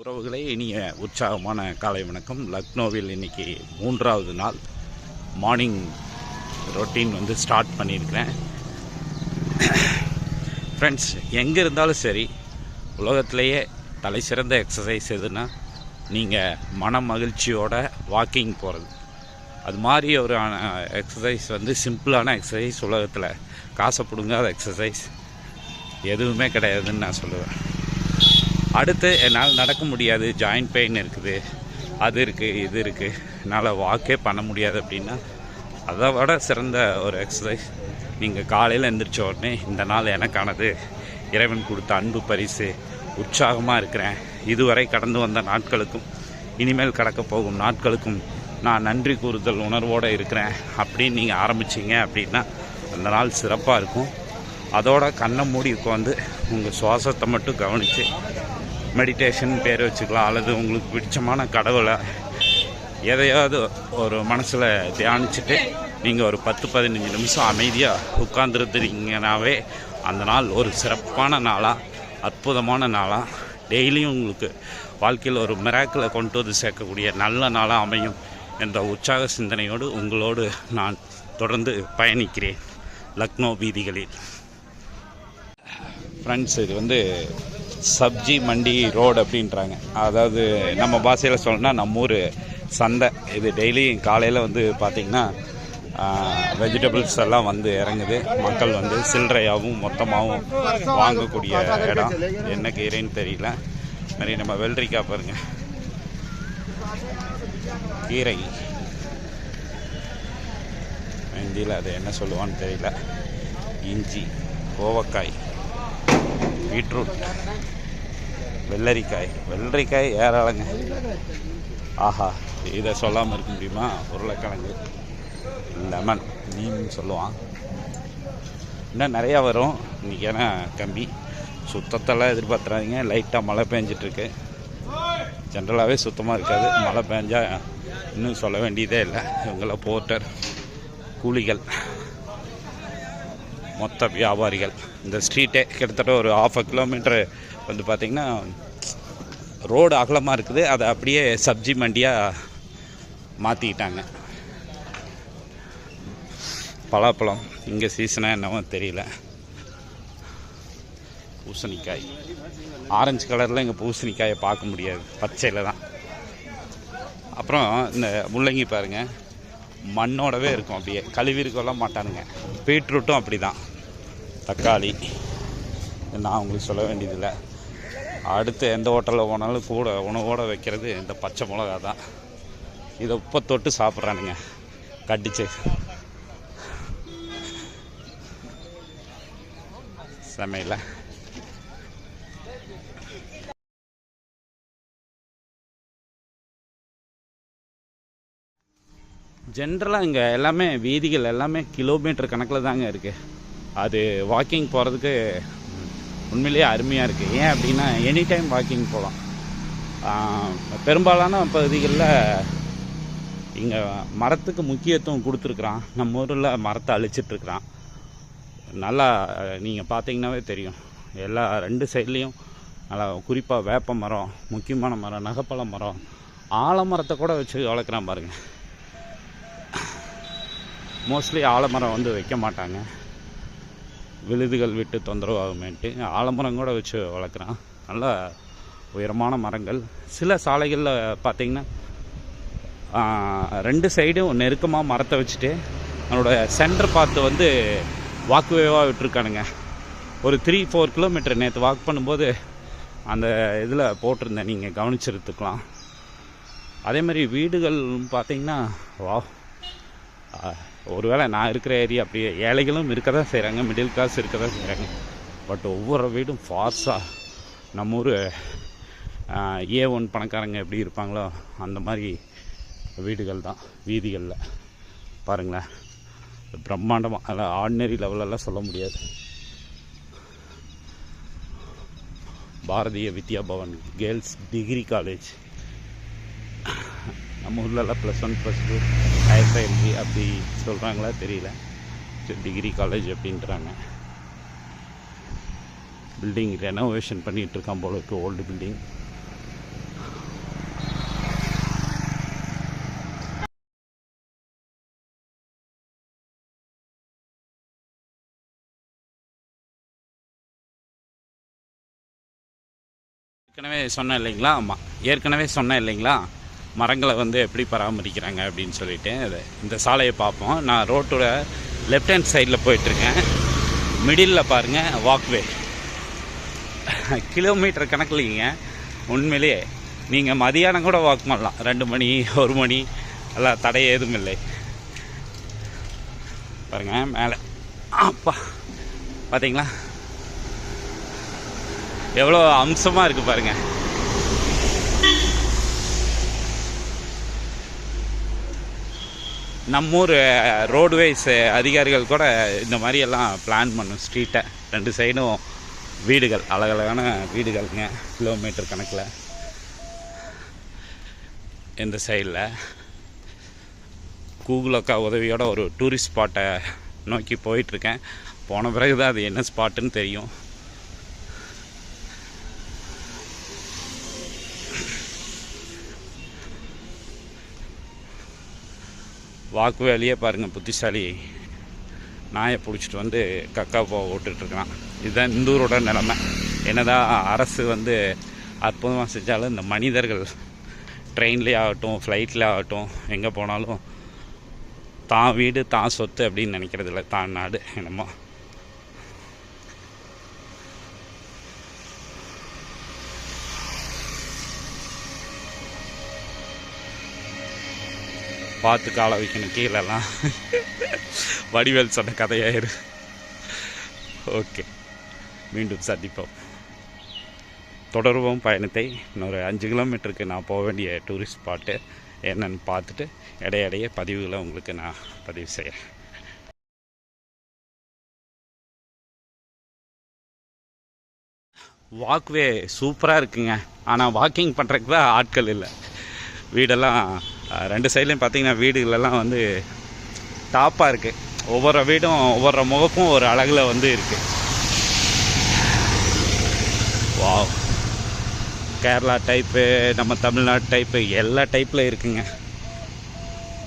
உறவுகளே, இனிய உற்சாகமான காலை வணக்கம். லக்னோவில் இன்றைக்கி 3வது நாள் மார்னிங் ரொட்டீன் ஸ்டார்ட் பண்ணியிருக்கிறேன். ஃப்ரெண்ட்ஸ், எங்கே இருந்தாலும் சரி, உலகத்திலேயே தலை சிறந்த எக்ஸசைஸ் எதுனா நீங்கள் மன மகிழ்ச்சியோட வாக்கிங் போகிறது. அது மாதிரி ஒரு எக்ஸசைஸ் சிம்பிளான எக்ஸசைஸ் உலகத்தில் காசை பிடுங்காத எக்ஸசைஸ் எதுவுமே கிடையாதுன்னு நான் சொல்லுவேன். அடுத்து என்னால் நடக்க முடியாது, ஜாயிண்ட் பெயின் இருக்குது, அது இருக்குது, இது இருக்குது, என்னால் வாக்கே பண்ண முடியாது அப்படின்னா அதை விட சிறந்த ஒரு எக்ஸசைஸ் நீங்கள் காலையில் எழுந்திரிச்ச உடனே இந்த நாள் எனக்கானது, இறைவன் கொடுத்த அன்பு பரிசு, உற்சாகமாக இருக்கிறேன், இதுவரை கடந்து வந்த நாட்களுக்கும் இனிமேல் கடக்க போகும் நாட்களுக்கும் நான் நன்றி கூறுதல் உணர்வோடு இருக்கிறேன் அப்படின்னு நீங்கள் ஆரம்பிச்சிங்க அப்படின்னா அந்த நாள் சிறப்பாக இருக்கும். அதோட கண்ணை மூடி உட்காந்து உங்கள் சுவாசத்தை மட்டும் கவனித்து மெடிடேஷன் பேர் வச்சுக்கலாம், அல்லது உங்களுக்கு பிடிச்சமான கடவுளை எதையாவது ஒரு மனசில் தியானிச்சுட்டு நீங்கள் ஒரு 10-15 நிமிஷம் அமைதியாக உட்கார்ந்துருந்தீங்கன்னாவே அந்த நாள் ஒரு சிறப்பான நாளாக, அற்புதமான நாளாக, டெய்லியும் உங்களுக்கு வாழ்க்கையில் ஒரு மிராக்கிளை கொண்டு வந்து சேர்க்கக்கூடிய நல்ல நாளாக அமையும் என்ற உற்சாக சிந்தனையோடு உங்களோடு நான் தொடர்ந்து பயணிக்கிறேன் லக்னோ வீதிகளில். ஃப்ரெண்ட்ஸ், இது சப்ஜி மண்டி ரோடு அப்படின்றாங்க. அதாவது நம்ம பாஷையில் சொல்லணும்னா நம்ம ஊர் சந்தை. இது டெய்லி காலையில் பார்த்திங்கன்னா வெஜிடபிள்ஸ் எல்லாம் இறங்குது. மக்கள் சில்லறையாகவும் மொத்தமாகவும் வாங்கக்கூடிய இடம். என்ன கீரைன்னு தெரியல. மாதிரி நம்ம வெள்ளரிக்காய் பாருங்கள், கீரை ஹிந்தியில் அது என்ன சொல்லுவான்னு தெரியல. இஞ்சி, கோவக்காய், பீட்ரூட், வெள்ளரிக்காய் ஏராளங்க. ஆஹா, இதை சொல்லாமல் இருக்க முடியுமா? உருளைக்கிழங்கு, லெமன், மீன் சொல்லுவான். இன்னும் நிறையா வரும். இன்றைக்கி ஏன்னா கம்மி, சுத்தத்தெல்லாம் எதிர்பார்த்துறாதீங்க. லைட்டாக மழை பெஞ்சிட்ருக்கு. ஜென்ரலாகவே சுத்தமாக இருக்காது. மழை பெஞ்சால் இன்னும் சொல்ல வேண்டியதே இல்லை. இவங்களாம் போர்ட்டர், கூலிகள், மொத்த வியாபாரிகள். இந்த ஸ்ட்ரீட்டே கிட்டத்தட்ட ஒரு 1/2 கிலோமீட்டர் பார்த்திங்கன்னா ரோடு அகலமாக இருக்குது. அதை அப்படியே சப்ஜி மண்டியாக மாற்றிக்கிட்டாங்க. பலாப்பழம் இங்கே சீசனாக என்னவோ தெரியல. பூசணிக்காய், ஆரஞ்சு கலரில் இங்கே பூசணிக்காயை பார்க்க முடியாது, பச்சையில் தான். அப்புறம் இந்த முள்ளங்கி பாருங்கள், மண்ணோடவே இருக்கும், அப்படியே கழுவி இருக்கெல்லாம் மாட்டானுங்க. பீட்ரூட்டும் அப்படி தான். தக்காளி நான் உங்களுக்கு சொல்ல வேண்டியதில்லை. அடுத்து எந்த ஹோட்டலில் போனாலும் கூட உணவோடு வைக்கிறது இந்த பச்சை மிளகா தான். இதை உப்பை தொட்டு சாப்பிட்றானுங்க கடிச்சு. சமையல ஜென்ரலாக இங்கே எல்லாமே வீதிகள் எல்லாமே கிலோமீட்டர் கணக்கில் தாங்க இருக்குது. அது வாக்கிங் போகிறதுக்கு உண்மையிலேயே அருமையாக இருக்குது. ஏன் அப்படின்னா எனி டைம் வாக்கிங் போகலாம். பெரும்பாலான பகுதிகளில் இங்கே மரத்துக்கு முக்கியத்துவம் கொடுத்துருக்குறான். நம்ம ஊரில் மரத்தை அழிச்சிட்ருக்குறான். நல்லா நீங்கள் பார்த்தீங்கன்னாவே தெரியும். எல்லா 2 சைட்லேயும் நல்லா, குறிப்பாக வேப்ப மரம், முக்கியமான மரம், நகப்பழ மரம், ஆலமரத்தை கூட வச்சு வளர்க்குறான் பாருங்கள். மோஸ்ட்லி ஆலமரம் வைக்க மாட்டாங்க, விழுதுகள் விட்டு தொந்தரவு ஆகுமேன்ட்டு. ஆலமரம் கூட வச்சு வளர்க்குறான். நல்ல உயரமான மரங்கள். சில சாலைகளில் பார்த்திங்கன்னா 2 சைடும் நெருக்கமாக மரத்தை வச்சுட்டு அதனோட சென்டர் பார்த்து வாக்குவேவாக விட்டுருக்கானுங்க. ஒரு 3-4 கிலோமீட்டர் நேற்று வாக் பண்ணும்போது அந்த இதில் போட்டிருந்தேன், நீங்கள் கவனிச்சிருத்துக்கலாம். அதே மாதிரி வீடுகள் பார்த்திங்கன்னா ஒருவேளை நான் இருக்கிற ஏரியா அப்படியே ஏழைகளும் இருக்க தான் செய்கிறாங்க, மிடில் கிளாஸ் இருக்க தான் செய்கிறாங்க. பட் ஒவ்வொரு வீடும் ஃபார்ஸாக நம்ம ஊர் A1 பணக்காரங்க எப்படி இருப்பாங்களோ அந்த மாதிரி வீடுகள் தான் வீதிகளில். பாருங்களேன், பிரம்மாண்டமாக, அதில் ஆர்டினரி லெவலெல்லாம் சொல்ல முடியாது. Bharatiya Vidya Bhavan girls degree college. நம்ம ஊர்லலாம் +1 +2 ஹையர் செகண்டரி அப்படி சொல்கிறாங்களா தெரியல. டிகிரி காலேஜ் அப்படின்றாங்க. பில்டிங் ரெனோவேஷன் பண்ணிகிட்ருக்கான் போல இருக்குது, ஓல்டு பில்டிங். ஏற்கனவே சொன்னேன் இல்லைங்களா மரங்களை வந்து எப்படி பராமரிக்கிறாங்க அப்படின்னு சொல்லிட்டு. இந்த சாலையை பார்ப்போம். நான் ரோட்டோட லெஃப்ட் ஹேண்ட் சைடில் போயிட்டுருக்கேன். மிடில் பாருங்கள் வாக்வே, கிலோமீட்டர் கணக்கில்லைங்க. உண்மையிலேயே நீங்கள் மதியானம் கூட வாக் பண்ணலாம், 2 மணி 1 மணி எல்லாம் தடை ஏதும் இல்லை. பாருங்கள் மேலே, அப்பா பார்த்தீங்களா எவ்வளோ அம்சமாக இருக்குது பாருங்கள். நம்மூர் ரோடுவேஸ் அதிகாரிகள் கூட இந்த மாதிரியெல்லாம் பிளான் பண்ணும். ஸ்ட்ரீட்டை 2 சைடும் வீடுகள், அழகழகான வீடுகளுங்க, கிலோமீட்டர் கணக்கில். இந்த சைடில் கூகுள் அக்கா உதவியோட ஒரு டூரிஸ்ட் ஸ்பாட்டை நோக்கி போயிட்டுருக்கேன். போன பிறகு தான் அது என்ன ஸ்பாட்டுன்னு தெரியும். வாக்கு வேலையே பாருங்கள், புத்திசாலி நாயை பிடிச்சிட்டு வந்து கக்கா போக விட்டுட்ருக்கான். இதுதான் இந்த ஊரோட நிலமை. என்னதான் அரசு வந்து அற்புதமாக செஞ்சாலும் இந்த மனிதர்கள் ட்ரெயின்லேயே ஆகட்டும், ஃப்ளைட்டில் ஆகட்டும், எங்கே போனாலும் தான் வீடு தான் சொத்து அப்படின்னு நினைக்கிறது இல்லை, தான் நாடு என்னமோ. பார்த்து காலை வைக்கணும் கீழெல்லாம். வடிவேல் சொன்ன கதையாயிரு. ஓகே, மீண்டும் சந்திப்போம். தொடருவோம் பயணத்தை. இன்னொரு 5 கிலோமீட்டருக்கு நான் போக வேண்டிய டூரிஸ்ட் ஸ்பாட்டு என்னன்னு பார்த்துட்டு இடையிடையே பதிவுகளை உங்களுக்கு நான் பதிவு செய்கிறேன். வாக்வே சூப்பராக இருக்குங்க. ஆனால் வாக்கிங் பண்ணுறதுக்கு தான் ஆட்கள் இல்லை. வீடெல்லாம் 2 சைட்லேயும் பார்த்தீங்கன்னா வீடுகளெல்லாம் வந்து டாப்பாக இருக்குது. ஒவ்வொரு வீடும் ஒவ்வொரு முகப்பும் ஒரு அழகில் வந்து இருக்குது. வாவ், கேரளா டைப்பு, நம்ம தமிழ்நாடு டைப்பு, எல்லா டைப்பில் இருக்குங்க.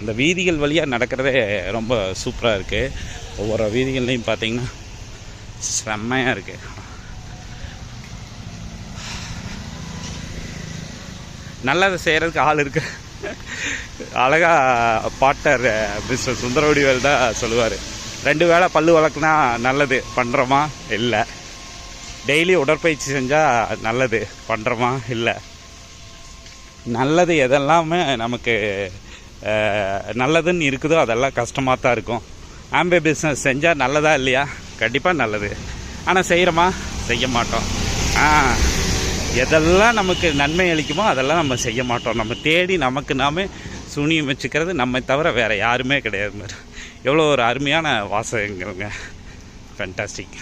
இந்த வீதிகள் வழியாக நடக்கிறதே ரொம்ப சூப்பராக இருக்குது. ஒவ்வொரு வீதிகள்லையும் பார்த்தீங்கன்னா செம்மையாக இருக்குது. நல்லதை செய்கிறதுக்கு ஆள் இருக்கு. அழகாக பாட்டர் மிஸ்டர் சுந்தரவடிவேல் தான் சொல்லுவார், 2 வேளை பல்லு வளர்க்குனா நல்லது, பண்ணுறோமா இல்லை. டெய்லி உடற்பயிற்சி செஞ்சால் நல்லது, பண்ணுறோமா இல்லை. நல்லது எதெல்லாமே நமக்கு நல்லதுன்னு இருக்குதோ அதெல்லாம் கஷ்டமாக தான் இருக்கும். ஆம்பே பிஸ்னஸ் செஞ்சால் நல்லதா இல்லையா? கண்டிப்பாக நல்லது. ஆனால் செய்கிறோமா? செய்ய மாட்டோம். எதெல்லாம் நமக்கு நன்மை அளிக்குமோ அதெல்லாம் நம்ம செய்ய மாட்டோம். நம்ம தேடி நமக்கு நாமே சூனியம் வச்சுக்கிறது நம்மை தவிர வேறு யாருமே கிடையாது. எவ்வளோ ஒரு அருமையான வாசகங்கள்ங்க, ஃபேண்டாஸ்டிக்.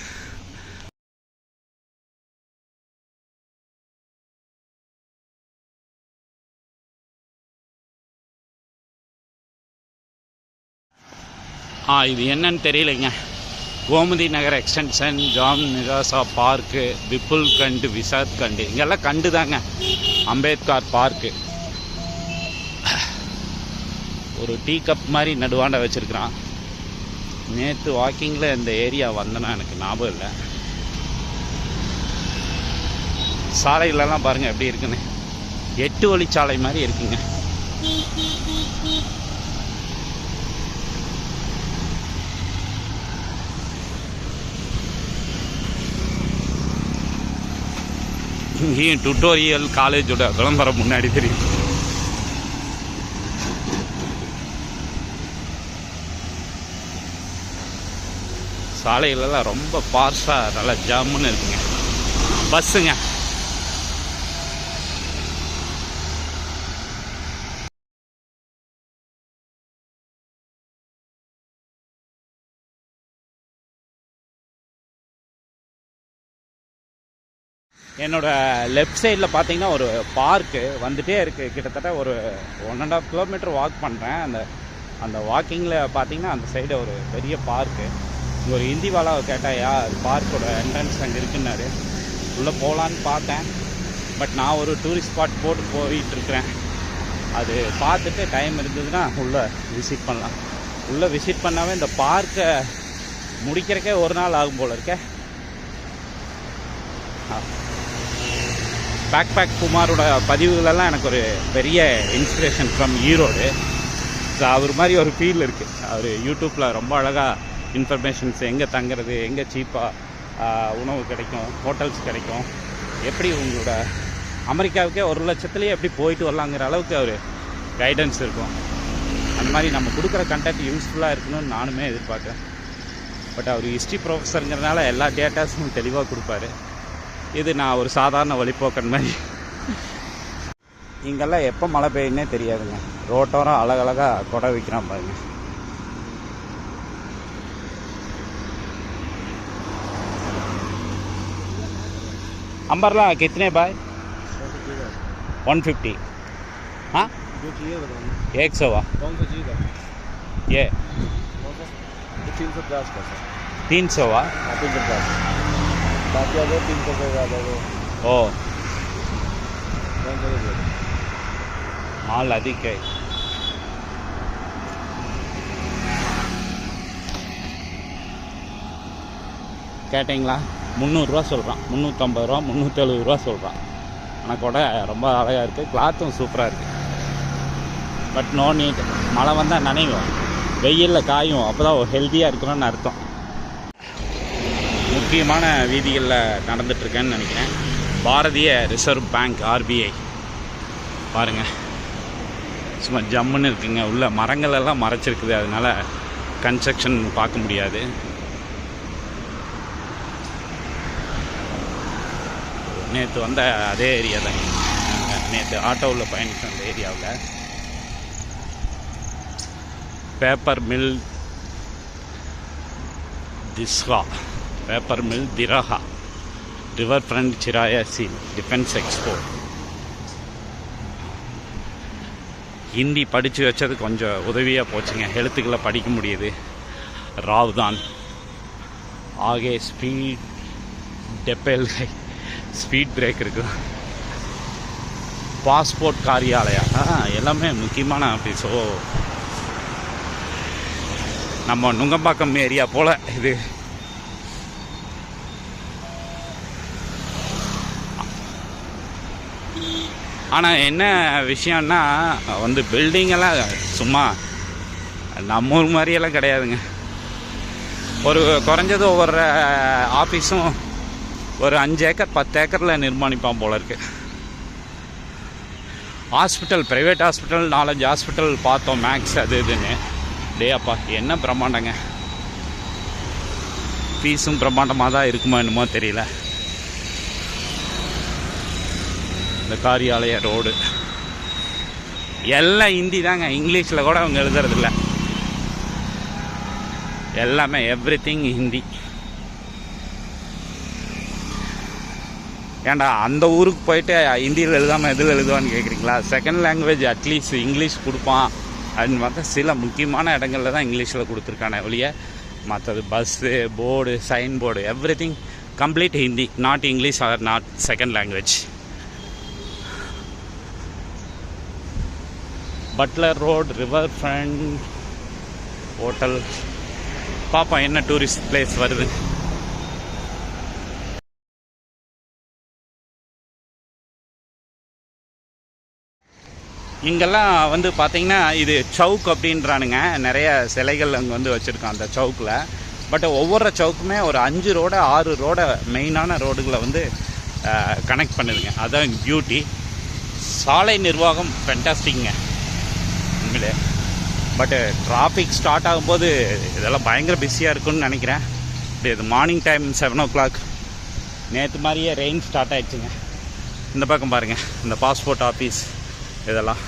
இது என்னன்னு தெரியலைங்க. கோமதி நகர் எக்ஸ்டென்ஷன், ஜாம் நிராசா பார்க்கு, விப்புல் கண்டு, விசாத் கண்டு, இங்கெல்லாம் கண்டு தாங்க. அம்பேத்கர் பார்க்கு ஒரு டீ கப் மாதிரி நடுவாண்ட வச்சுருக்கிறான். நேற்று வாக்கிங்கில் இந்த ஏரியா வந்தேன்னா எனக்கு ஞாபகம் இல்லை. சாலைகளெல்லாம் பாருங்கள் எப்படி இருக்குன்னு, 8 வழிச்சாலை மாதிரி இருக்குங்க. இங்கேயும் டுட்டோரியல் காலேஜோட விளம்பரம் முன்னாடி தெரியும். சாலைகளெல்லாம் ரொம்ப பார்ஸாக நல்லா ஜாமுன்னு இருக்குங்க. பஸ்ஸுங்க, என்னோடய லெஃப்ட் சைடில் பார்த்தீங்கன்னா ஒரு பார்க்கு வந்துகிட்டே இருக்குது. கிட்டத்தட்ட ஒரு 1.5 கிலோமீட்டர் வாக் பண்ணுறேன். அந்த வாக்கிங்கில் பார்த்தீங்கன்னா அந்த சைடு ஒரு பெரிய பார்க்கு. இங்கே ஒரு ஹிந்தி வாலாவை கேட்டாயா, பார்க்கோட என்ட்ரன்ஸ் அங்கே இருக்குன்னாரு. உள்ளே போகலான்னு பார்த்தேன், பட் நான் ஒரு டூரிஸ்ட் ஸ்பாட் போட்டு போயிட்டுருக்கிறேன். அது பார்த்துட்டு டைம் இருந்ததுன்னா உள்ளே விசிட் பண்ணலாம். உள்ளே விசிட் பண்ணாவே இந்த பார்க்கை முடிக்கிறக்கே ஒரு நாள் ஆகும் போல் இருக்கே. பேக் குமாரோட பதிவுகளெல்லாம் எனக்கு ஒரு பெரிய இன்ஸ்பிரேஷன் ஃப்ரம் ஈரோடு. ஸோ அவர் மாதிரி ஒரு ஃபீல் இருக்குது. அவர் யூடியூப்பில் ரொம்ப அழகாக இன்ஃபர்மேஷன்ஸ், எங்கே தங்குறது, எங்கே சீப்பாக உணவு கிடைக்கும், ஹோட்டல்ஸ் கிடைக்கும், எப்படி உங்களோட அமெரிக்காவுக்கே 1,00,000லேயே எப்படி போயிட்டு வரலாங்கிற அளவுக்கு அவர் கைடன்ஸ் இருக்கும். அந்த மாதிரி நம்ம கொடுக்குற கண்டென்ட் யூஸ்ஃபுல்லாக இருக்கணும்னு நானுமே எதிர்பார்க்குறேன். பட் அவர் ஹிஸ்ட்ரி ப்ரொஃபஸருங்கிறதுனால எல்லா டேட்டாஸும் தெளிவாக கொடுப்பாரு. இது நான் ஒரு சாதாரண வழிபோக்கன் மாதிரி. இங்கெல்லாம் எப்போ மழை பெய்யுன்னே தெரியாதுங்க. ரோட்டோரம் அழகழகாக கொடை வைக்கிறான் பாருங்க. अंबरला कितने भाई? 150. हाँ 100 ये 350 का सर. 300 350 बाकी अगर 300 का ज़्यादा वो ओ कौन सा दे माल अधिक है. கேட்டிங்களா? 300 ரூபா சொல்கிறான், 350 ரூபா, 370 ரூபா சொல்கிறான். ஆனால் கூட ரொம்ப அழகாக இருக்குது, கிளாத்தும் சூப்பராக இருக்குது. But no need. மழை வந்தால் நனையும், வெயிலில் காயும். அப்போ தான் ஹெல்த்தியாக இருக்கணும்னு அர்த்தம். முக்கியமான வீதிகளில் நடந்துகிட்ருக்கேன்னு நினைக்கிறேன். பாரதிய ரிசர்வ் பேங்க் RBI பாருங்கள், சும்மா ஜம்முன்னு இருக்குங்க. உள்ள மரங்கள் எல்லாம் மறைச்சிருக்குது, அதனால் கன்ஸ்ட்ரக்ஷன் பார்க்க முடியாது. நேற்று வந்த அதே ஏரியா தான், நேற்று ஆட்டோவில் பயணித்த அந்த ஏரியாவில். பேப்பர் மில் திஸ்ஹா, paper mill Tiraha, river front சிராயா சீல், டிஃபென்ஸ் எக்ஸ்போ. ஹிந்தி படித்து வச்சது கொஞ்சம் உதவியாக போச்சுங்க. எழுத்துக்களை படிக்க முடியுது. ராவ்தான் ஆகே ஸ்பீட் டெப்பேல் ஸ்பீட் பிரேக் இருக்குது. பாஸ்போர்ட் காரியாலயா எல்லாமே முக்கியமான ஆஃபீஸோ. நம்ம நுங்கம்பாக்கம் ஏரியா போல் இது. ஆனால் என்ன விஷயம்னா வந்து பில்டிங்கெல்லாம் சும்மா நம்ம ஊர் மாதிரியெல்லாம் கிடையாதுங்க. ஒரு குறைஞ்சது ஒவ்வொரு ஆஃபீஸும் ஒரு 5 ஏக்கர் 10 ஏக்கரில் நிர்மாணிப்பான் போல இருக்குது. ஹாஸ்பிட்டல், ப்ரைவேட் ஹாஸ்பிட்டல் 4-5 ஹாஸ்பிட்டல் பார்த்தோம், மேக்ஸ் அது இதுன்னு. டே அப்பா என்ன பிரம்மாண்டங்க. ஃபீஸும் பிரம்மாண்டமாக தான் இருக்குமா என்னமோ தெரியல. இந்த காரியாலய ரோடு எல்லாம் ஹிந்தி தாங்க, இங்கிலீஷில் கூட அவங்க எழுதுறதில்ல. எல்லாமே எவ்ரிதிங் ஹிந்தி. ஏன்டா அந்த ஊருக்கு போயிட்டு ஹிந்தியில் எழுதாமல் எதில் எழுதுவான்னு கேட்குறீங்களா? செகண்ட் லாங்குவேஜ் அட்லீஸ்ட் இங்கிலீஷ் கொடுப்பான் அப்படின்னு பார்த்தா சில முக்கியமான இடங்களில் தான் இங்கிலீஷில் கொடுத்துருக்கானே ஒழிய மற்றது bus, board, sign board, everything complete Hindi, not English or not second language. Butler road, river front hotel. பார்ப்போம் என்ன டூரிஸ்ட் பிளேஸ் வருது. இங்கெல்லாம் வந்து பார்த்திங்கன்னா இது சவுக் அப்படின்றானுங்க. நிறைய சிலைகள் அங்கே வந்து வச்சுருக்கான் அந்த சவுக்கில். பட் ஒவ்வொரு சவுக்குமே ஒரு 5 ரோடு 6 ரோட மெயினான ரோடுகளை வந்து கனெக்ட் பண்ணுதுங்க. அதுதான் பியூட்டி. சாலை நிர்வாகம் ஃபென்டாஸ்டிக்ங்க உண்மையிலே. பட்டு டிராஃபிக் ஸ்டார்ட் ஆகும்போது இதெல்லாம் பயங்கர பிஸியாக இருக்குன்னு நினைக்கிறேன். இது மார்னிங் டைம் 7 o'clock. நேற்று மாதிரியே ரெயின் ஸ்டார்ட் ஆகிடுச்சுங்க. இந்த பக்கம் பாருங்கள், இந்த பாஸ்போர்ட் ஆஃபீஸ் இதெல்லாம்.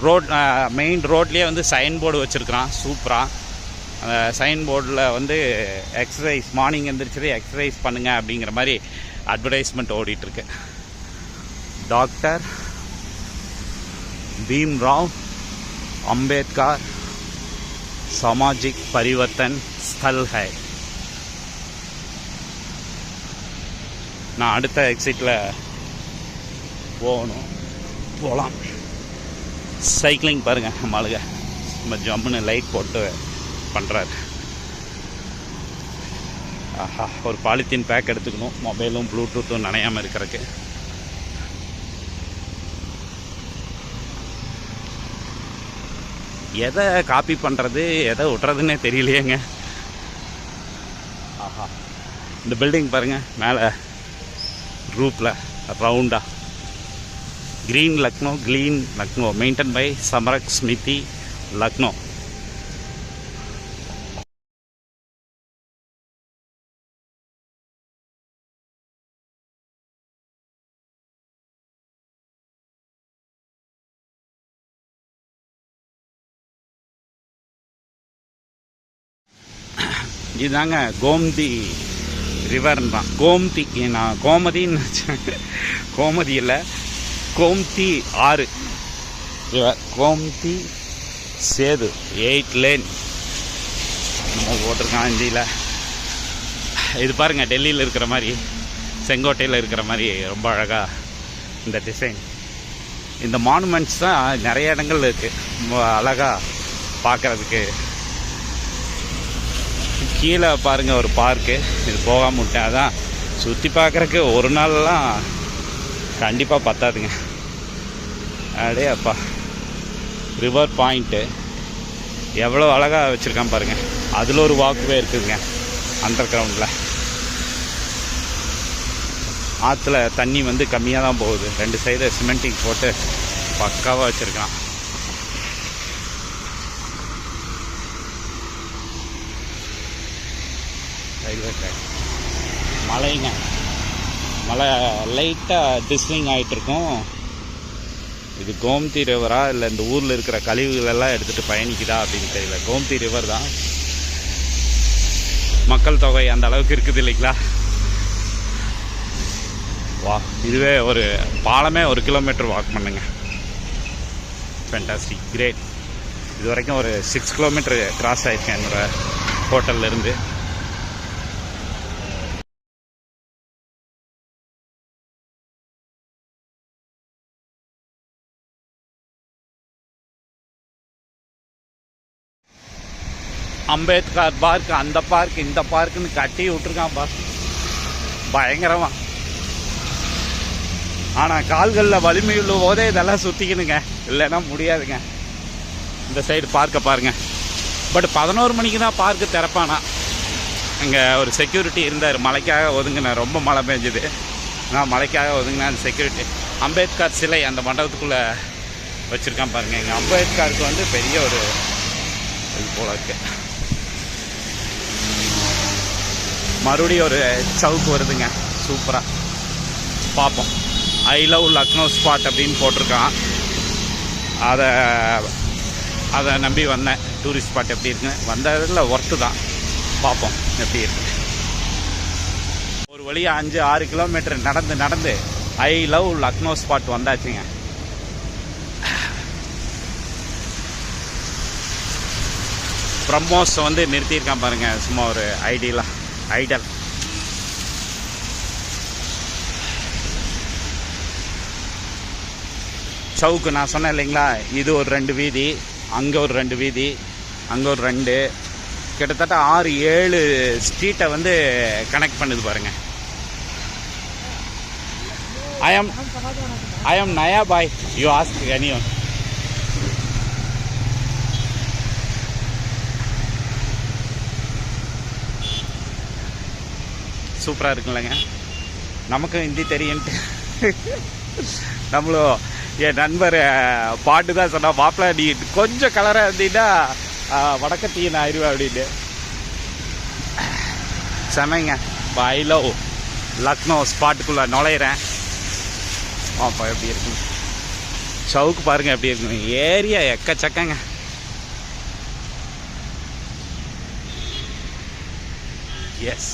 ரோட் மெயின் ரோட்லேயே வந்து சைன் போர்டு வச்சுருக்குறான் சூப்பராக. அந்த சைன் போர்டில் வந்து எக்ஸசைஸ், மார்னிங் எழுந்திரிச்சதே எக்ஸசைஸ் பண்ணுங்கள் அப்படிங்கிற மாதிரி அட்வர்டைஸ்மெண்ட் ஓடிட்டுருக்கு. டாக்டர் பீம்ராவ் அம்பேத்கர் सामाजिक परिवर्तन स्थल है. நான் அடுத்த எக்ஸிட்டில் போகலாம். சைக்கிளிங் பாருங்கள், நம்ம ஆளுங்க நம்ம ஜம்முன்னு லைட் போட்டு பண்ணுறாரு. ஆஹா, ஒரு பாலித்தீன் பேக் எடுத்துக்கணும், மொபைலும் ப்ளூடூத்தும் நனையாமல் இருக்கிறதுக்கு. எதை காப்பி பண்ணுறது எதை விட்றதுன்னே தெரியலையேங்க. ஆஹா, இந்த பில்டிங் பாருங்கள், மேலே ரூப்பில் ரவுண்டாக க்ரீன் லக்னோ மெயின்டைன் பை சமரக் ஸ்மிதி லக்னோ. இதுதாங்க கோம்தி ரிவர்னு தான். கோம்தி, நான் கோமதின்னு நினச்சேன். கோமதி இல்லை, கோம்தி ஆறு ரிவர். கோம்தி சேது 8 லேன் நம்ம போட்டிருக்கான் ஹிந்தியில். இது பாருங்கள், டெல்லியில் இருக்கிற மாதிரி, செங்கோட்டையில் இருக்கிற மாதிரி ரொம்ப அழகாக இந்த டிசைன். இந்த மானுமெண்ட்ஸ் தான் நிறைய இடங்கள் இருக்குது ரொம்ப அழகாக பார்க்குறதுக்கு. கீழே பாருங்கள் ஒரு பார்க்கு, இது போகாமல் விட்டேன். அதான் சுற்றி பார்க்குறக்கு ஒரு நாள்லாம் கண்டிப்பாக பத்தாதுங்க. அடே அப்பா, ரிவர் பாயிண்ட்டு எவ்வளோ அழகாக வச்சுருக்கான் பாருங்கள். அதில் ஒரு வாக்குவே இருக்குதுங்க அண்டர் கிரவுண்டில். ஆற்றுல தண்ணி வந்து கம்மியாக தான் போகுது. 2 சைடு சிமெண்டிங் போட்டு பக்காவாக வச்சுருக்கான். ரயில்வே ட்ராக், மலைங்க, மலை லைட்டாக டிஸ்லிங் ஆகிட்டுருக்கும். இது கோம்தி ரிவரா இல்லை இந்த ஊரில் இருக்கிற கழிவுகளெல்லாம் எடுத்துகிட்டு பயணிக்குதா அப்படின்னு தெரியல. கோம்தி ரிவர் தான். மக்கள் தொகை அந்த அளவுக்கு இருக்குது இல்லைங்களா. வா, இதுவே ஒரு பாலமே 1 கிலோமீட்டர் வாக் பண்ணுங்க. Fantastic, great. இது வரைக்கும் ஒரு 6 கிலோமீட்டர் கிராஸ் ஆகிருக்கேன் என்னோடய ஹோட்டல்லேருந்து. அம்பேத்கர் பார்க், அந்த பார்க், இந்த பார்க்குன்னு கட்டி விட்டுருக்கான் பார், பயங்கரமா. ஆனால் கால்களில் வலிமையுள்ள போதே இதெல்லாம் சுற்றிக்கணுங்க, இல்லைன்னா முடியாதுங்க. இந்த சைடு பார்க்க பாருங்க. பட் 11 மணிக்கு தான் பார்க்கு திறப்பானா. அங்கே ஒரு செக்யூரிட்டி இருந்தார், மழைக்காக ஒதுங்கினேன். ரொம்ப மழை பெஞ்சுது, நான் மழைக்காக ஒதுங்கினேன். அந்த செக்யூரிட்டி அம்பேத்கர் சிலை அந்த மண்டபத்துக்குள்ளே வச்சுருக்கான் பாருங்கள். எங்கள் அம்பேத்கருக்கு வந்து பெரிய ஒரு இது போல இருக்கு. மறுபடியும் ஒரு சவுக்கு வருதுங்க, சூப்பராக பார்ப்போம். ஐ லவ் லக்னோ ஸ்பாட் அப்படின்னு போட்டிருக்கான். அதை நம்பி வந்தேன். டூரிஸ்ட் ஸ்பாட் எப்படி இருக்குன்னு வந்ததில் ஒர்த்து தான். பார்ப்போம் எப்படி இருக்கு. ஒரு வழியாக 5-6 கிலோமீட்டர் நடந்து ஐ லவ் லக்னோ ஸ்பாட் வந்தாச்சுங்க. பிரம்மோஸ் வந்து நிறுத்தியிருக்கான் பாருங்கள், சும்மா ஒரு ஐடல். சவுக்கு நான் சொன்னேன் இல்லைங்களா, இது ஒரு 2 வீதி, அங்கே ஒரு 2 வீதி, அங்கே ஒரு 2, கிட்டத்தட்ட 6-7 ஸ்ட்ரீட்டை வந்து கனெக்ட் பண்ணுது பாருங்கள். ஐ ஆம் நயா பாய், யூ ஆஸ்க் எனிஒன். சூப்பராக இருக்குல்லங்க. நமக்கும் ஹிந்தி தெரியுன்ட்டு நம்மளும் என் நண்பர் பாட்டு தான் சொன்னால், மாப்பிள்ள நீ கொஞ்சம் கலராக இருந்தீங்கன்னா வடக்கத்தீன் ஆயிடுவேன் அப்படின்னு. செமைங்க. ஐ லவ் லக்னோ ஸ்பாட்டுக்குள்ளே நுழையிறேன். அப்போ எப்படி இருக்குங்க சவுக்கு பாருங்கள், எப்படி இருக்குங்க. ஏரியா எக்கச்சக்கங்க. எஸ்,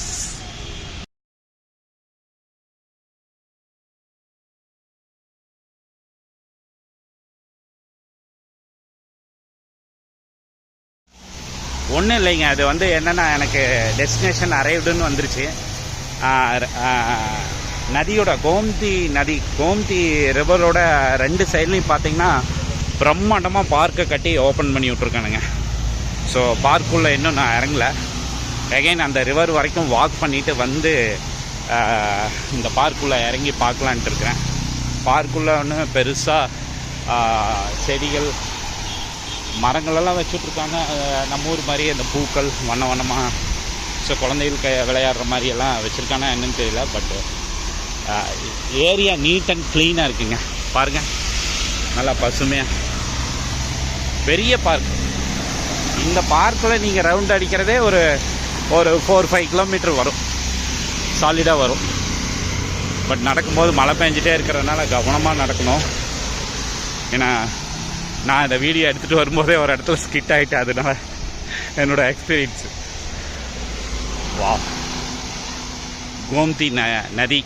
ஒன்றும் இல்லைங்க. அது வந்து என்னென்னா, எனக்கு டெஸ்டினேஷன் அரைவ்டுன்னு வந்துருச்சு. நதியோட கோம்தி ரிவரோட 2 சைட்லையும் பார்த்தீங்கன்னா பிரம்மாண்டமாக பார்க்கை கட்டி ஓப்பன் பண்ணி விட்ருக்கானுங்க. ஸோ பார்க்குள்ளே இன்னும் நான் இறங்கல. அகைன் அந்த ரிவர் வரைக்கும் வாக் பண்ணிவிட்டு வந்து இந்த பார்க்குள்ளே இறங்கி பார்க்கலான்ட்டு இருக்கிறேன். பார்க்குள்ளே ஒன்று பெருசாக செடிகள் மரங்களெல்லாம் வச்சுட்ருக்காங்க. நம்ம ஊர் மாதிரி அந்த பூக்கள் வண்ண வண்ணமாக ஸோ குழந்தைகளுக்கு விளையாடுற மாதிரியெல்லாம் வச்சுருக்கானா என்னன்னு தெரியல. பட் ஏரியா நீட் அண்ட் க்ளீனாக இருக்குங்க. பாருங்கள், நல்லா பசுமையாக பெரிய பார்க். இந்த பார்க்கில் நீங்கள் ரவுண்ட் அடிக்கிறதே ஒரு 4-5 கிலோமீட்டர் வரும், சாலிடாக வரும். பட் நடக்கும்போது மழை பெஞ்சிட்டே இருக்கிறதுனால கவனமாக நடக்கணும். ஏன்னா நான் இந்த வீடியோ எடுத்துகிட்டு வரும்போதே ஒரு இடத்துல ஸ்கிட் ஆகிட்டேன். அதனால என்னோடய எக்ஸ்பீரியன்ஸு. வா, கோம்தி நதி.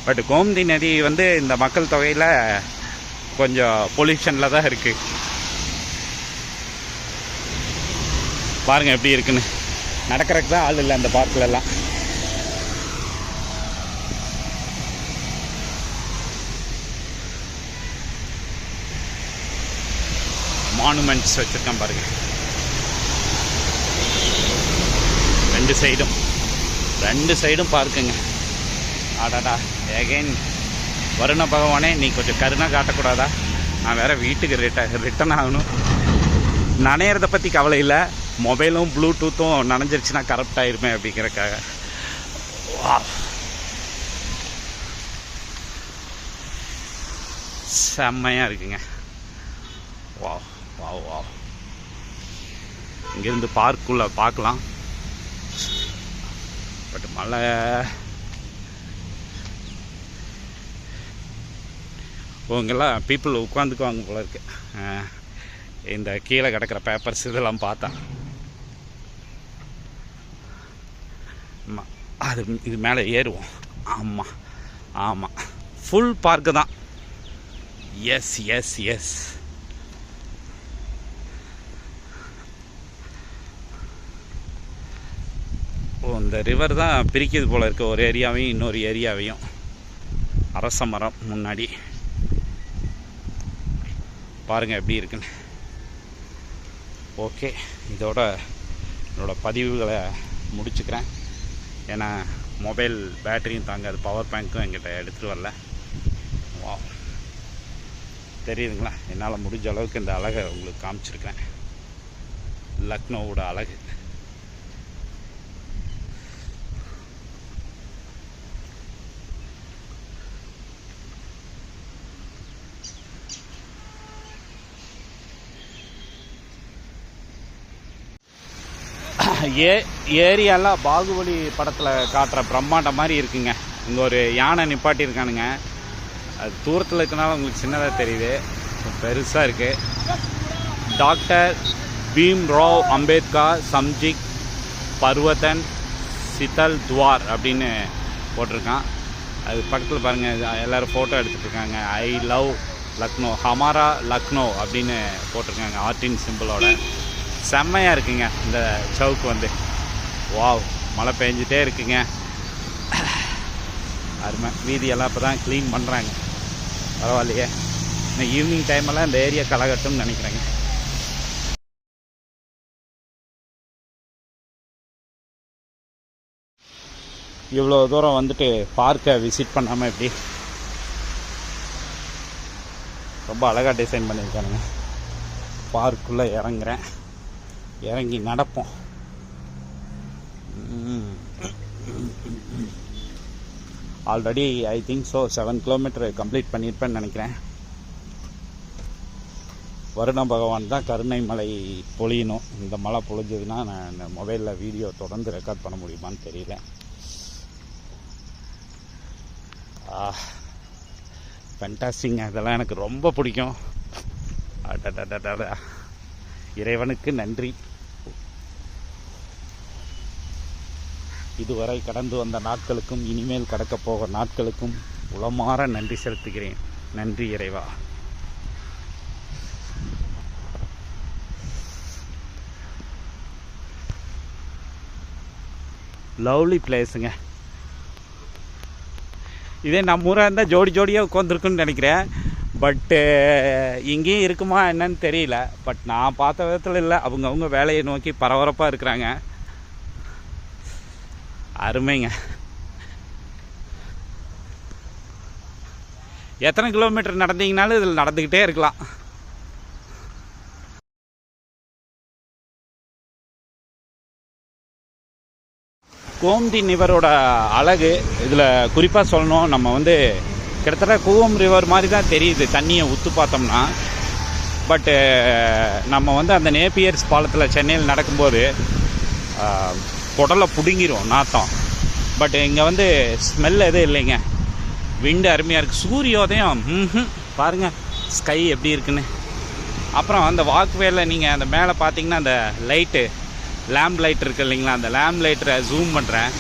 பட் கோம்தி நதி வந்து இந்த மக்கள் தொகையில் கொஞ்சம் பொல்யூஷனில் தான் இருக்குது. பாருங்கள் எப்படி இருக்குன்னு. நடக்கிறதுக்கு தான் ஆள் இல்லை அந்த பார்க்கிலலாம். மானுமெண்ட்ஸ் வச்சுருக்கேன் பாருங்கள் ரெண்டு சைடும் பார்க்குங்க. ஆடாடா, எகைன் வருண பகவானே, நீ கொஞ்சம் கருணை காட்டக்கூடாதா? நான் வேறு வீட்டுக்கு ரிட்டன் ஆகணும். நனையிறதை பற்றி கவலை இல்லை, மொபைலும் ப்ளூடூத்தும் நனைஞ்சிருச்சுன்னா கரெக்ட் ஆயிருமே அப்படிங்கிறக்காக. செம்மையாக இருக்குங்க. வா வா வா. இங்கேருந்து பார்க்குள்ளே பார்க்கலாம். பட் மழை இங்கெல்லாம் பீப்புள் உட்காந்துக்குவாங்க போல இருக்கு. இந்த கீழே கிடக்கிற பேப்பர்ஸ் இதெல்லாம் பார்த்தா அது இது மேலே ஏறுவோம். ஆமாம் ஆமாம், ஃபுல் பார்க்கு தான். Yes yes yes. இந்த ரிவர் தான் பிரிக்குது போல் இருக்குது ஒரு ஏரியாவையும் இன்னொரு ஏரியாவையும். அரச மரம் முன்னாடி பாருங்கள் எப்படி இருக்குன்னு. ஓகே, இதோட என்னோடய பதிவுகளை முடிச்சுக்கிறேன். ஏன்னா மொபைல் பேட்டரியும் தாங்காது, பவர் பேங்க்கும் என்கிட்ட எடுத்துகிட்டு வரல. வா, தெரியுதுங்களா? என்னால் முடிஞ்ச அளவுக்கு இந்த அழகை உங்களுக்கு காமிச்சிருக்கேன், லக்னோவோட அழகு. ஏரியாலாம் பாகுபலி படத்தில் காட்டுற பிரம்மாண்டம் மாதிரி இருக்குங்க. இங்கே ஒரு யானை நிப்பாட்டியிருக்கானுங்க. அது தூரத்தில் இருக்கனால உங்களுக்கு சின்னதாக தெரியுது, பெருசாக இருக்குது. டாக்டர் பீம்ராவ் அம்பேத்கர் சம்ஜிக் பர்வதன் சித்தல் துவார் அப்படின்னு போட்டிருக்கான். அது பக்கத்தில் பாருங்கள், எல்லோரும் ஃபோட்டோ எடுத்துகிட்டு இருக்காங்க. ஐ லவ் லக்னோ, ஹமாரா லக்னோ அப்படின்னு போட்டிருக்காங்க ஆர்டின் சிம்பிளோட. செம்மையாக இருக்குங்க இந்த சவுக்கு வந்து. வாவ், மழை பெஞ்சிட்டே இருக்குங்க. அருமை. வீதியெல்லாம் இப்போ தான் க்ளீன் பண்ணுறாங்க, பரவாயில்லையே. இன்னும் ஈவினிங் டைமெல்லாம் இந்த ஏரியா கலகட்டும்னு நினைக்கிறேங்க. இவ்வளோ தூரம் வந்துட்டு பார்க்கை விசிட் பண்ணாமல் எப்படி? ரொம்ப அழகாக டிசைன் பண்ணியிருக்கானுங்க. பார்க்குள்ளே இறங்குறேன், இறங்கி நடப்போம். Already I think so 7 kilometre complete பண்ணியிருப்பேன்னு நினைக்கிறேன். வருண பகவான் தான் கருணை மழை பொழியணும். இந்த மழை பொழிஞ்சதுன்னா நான் மொபைலில் வீடியோ தொடர்ந்து ரெக்கார்ட் பண்ண முடியுமான்னு தெரியல. ஃபேண்டாஸ்டிங்க, இதெல்லாம் எனக்கு ரொம்ப பிடிக்கும். அடடடடா, இறைவனுக்கு நன்றி. இதுவரை கடந்து வந்த நாட்களுக்கும் இனிமேல் கடக்கப் போகிற நாட்களுக்கும் உளமாற நன்றி செலுத்துகிறேன். நன்றி இறைவா. லவ்லி பிளேஸுங்க. இதே நம்ம ஊராக இருந்தால் ஜோடி ஜோடியாக உட்காந்துருக்குன்னு நினைக்கிறேன். பட்டு இங்கேயும் இருக்குமா என்னன்னு தெரியல. பட் நான் பார்த்த விதத்தில் இல்லை, அவங்கவுங்க வேலையை நோக்கி பரபரப்பாக இருக்கிறாங்க. அருமைங்க. எத்தனை கிலோமீட்டர் நடந்தீங்கனாலும் இதில் நடந்துக்கிட்டே இருக்கலாம். கோம்தி ரிவரோட அழகு இதில் குறிப்பாக சொல்லணும். நம்ம வந்து கிட்டத்தட்ட கூவம் ரிவர் மாதிரி தான் தெரியுது தண்ணியை உத்து பார்த்தோம்னா. பட்டு நம்ம வந்து அந்த நேப்பியர்ஸ் பாலத்தில் சென்னையில் நடக்கும்போது குடலை பிடுங்கிரும் நாத்தம். பட் இங்கே வந்து ஸ்மெல் எதுவும் இல்லைங்க. விண்டு அருமையாக இருக்குது. சூரியோதயம் பாருங்கள் ஸ்கை எப்படி இருக்குன்னு. அப்புறம் அந்த வாக்வேல நீங்கள் அந்த மேலே பார்த்தீங்கன்னா அந்த லைட்டு லேம்ப் லைட் இருக்குது இல்லைங்களா, அந்த லேம்ப் லைட்டை ஜூம் பண்ணுறேன்.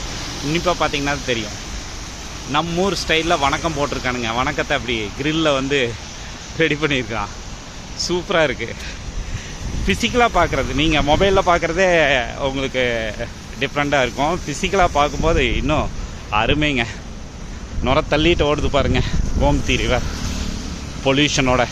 உன்னிப்பாக பார்த்தீங்கன்னா தெரியும். நம்ம ஊர் ஸ்டைலில் வணக்கம் போட்டிருக்கானுங்க. வணக்கத்தை அப்படி கிரில்லில் வந்து ரெடி பண்ணியிருக்கான். சூப்பராக இருக்குது. ஃபிசிக்கலாக பார்க்குறது, நீங்கள் மொபைலில் பார்க்குறதே உங்களுக்கு டிஃப்ரெண்ட்டாக இருக்கும். ஃபிசிக்கலாக பார்க்கும்போது இன்னும் அருமைங்க. நுர தள்ளிட்டு ஓடுது பாருங்கள் கோம்தி ரிவர் பொல்யூஷனோட.